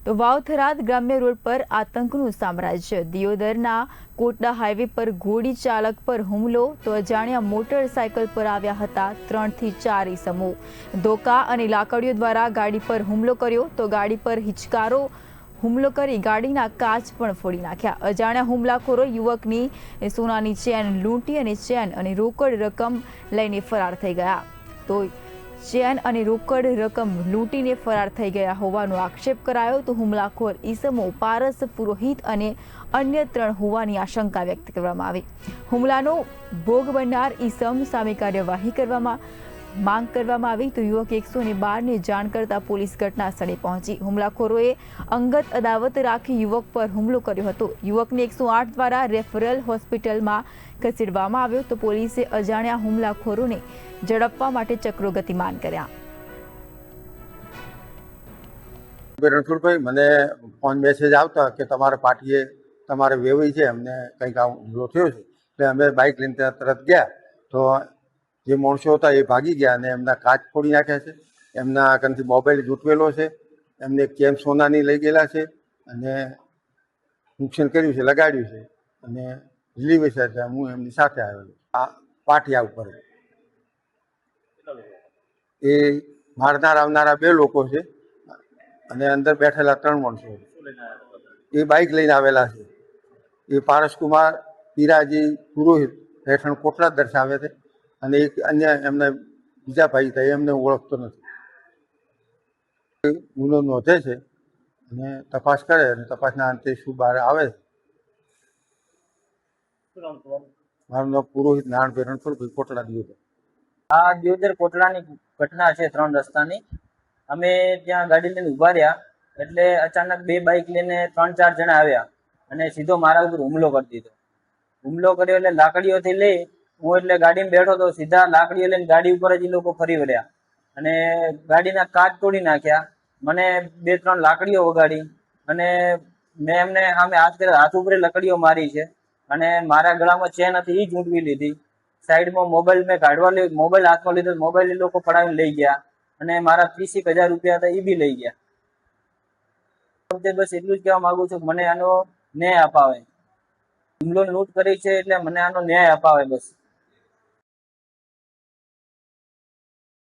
તો વાવ-થરાદ ગ્રામ્ય રોડ પર આતંકનું સામ્રાજ્ય। દિયોદરના કોટડા હાઈવે પર ઘોડી ચાલક પર હુમલો તો અજાણ્યા મોટરસાયકલ પર આવ્યા હતા 3 થી 4 ઈસમો। ધોકા અને લાકડીઓ દ્વારા ગાડી પર હુમલો કર્યો તો ગાડી પર હિચકારો હુમલો કરી ગાડીના કાચ પણ ફોડી નાખ્યા। અજાણ્યા હુમલાખોરો યુવકની સોનાની ચેન લૂંટી અને ચેન અને રોકડ રકમ લઈને ફરાર થઈ ગયા। તો ચેન અને રોકડ રકમ લૂંટીને ફરાર થઈ ગયા હોવાનો આક્ષેપ કરાયો। તો હુમલાખોર ઈસમો પારસ પુરોહિત અને અન્ય 3 હોવાની આશંકા વ્યક્ત કરવામાં આવી। હુમલાનો ભોગ બનનાર ઈસમ સામે કાર્યવાહી કરવામાં માંગ કરવામાં આવી। તો યુવક 112 ને જાણ કરતા પોલીસ ઘટના સ્થળે પહોંચી। હુમલાખોરોએ અંગત અદાવત રાખી યુવક પર હુમલો કર્યો હતો। યુવકને 108 દ્વારા રેફરલ હોસ્પિટલમાં ખસેડવામાં આવ્યો। તો પોલીસે અજાણ્યા હુમલાખોરોને ઝડપવા માટે ચક્રો ગતિમાન કર્યા। રણછોડભાઈ, મને ફોન મેસેજ આવતા કે તમારા પાર્ટીએ તમારે વેવાઈ છે, અમને કંઈક હુમલો થયો છે, એટલે અમે બાઇક લઈને ત્યાં તરત ગયા તો જે માણસો હતા એ ભાગી ગયા અને એમના કાચ ફોડી નાખ્યા છે, એમના કંઈથી મોબાઈલ લૂંટવેલો છે, એમને ચેન સોનાની લઈ ગયેલા છે અને નુકસાન કર્યું છે, લગાડ્યું છે અને રિલીવ છે। હું એમની સાથે આવેલો આ પાટિયા ઉપર। એ મારનાર આવનારા 2 લોકો છે અને અંદર બેઠેલા 3 માણસો એ બાઇક લઈને આવેલા છે। એ પારસકુમાર પીરાજી પુરોહિત હેઠળ કોટડા દર્શાવે છે અને એક અન્ય એમના બીજા ભાઈ હતા, એમને ઓળખતો નથી। ગુનો નોંધે છે અને તપાસ કરે અને તપાસના અંતે શું બહાર આવે છે। મારું નામ પુરોહિત નારાયણભાઈ રણછોડભાઈ, કોટડા દિયોદર। આ દિયોદર કોટડાની ઘટના છે 3 રસ્તાની। અમે ત્યાં ગાડી લઈને ઉભા રહ્યા એટલે અચાનક 2 બાઇક લઈને 3-4 જણા આવ્યા અને સીધો મારા ઉપર હુમલો કરી દીધો। હુમલો કર્યો એટલે લાકડીઓથી લઈ હું એટલે ગાડીમાં બેઠો તો સીધા લાકડીઓ લઈને ગાડી ઉપર જ એ લોકો ફરી વળ્યા અને ગાડીના કાચ તોડી નાખ્યા। મને 2-3 લાકડીઓ વગાડી અને મેં એમને સામે હાથ ઉપર લકડીઓ મારી છે અને મારા ગળામાં ચેન હતી એ ઝૂંટવી લીધી। સાઈડમાં મોબાઈલ મેં કાઢવા મોબાઈલ હાથમાં લીધો, મોબાઈલ એ લોકો પડાવીને લઈ ગયા અને મારા 30,000 રૂપિયા હતા એ બી લઈ ગયા। બસ એટલું જ કહેવા માંગુ છું, મને આનો ન્યાય અપાવે। હુમલો લૂંટ કરી છે એટલે મને આનો ન્યાય અપાવે બસ।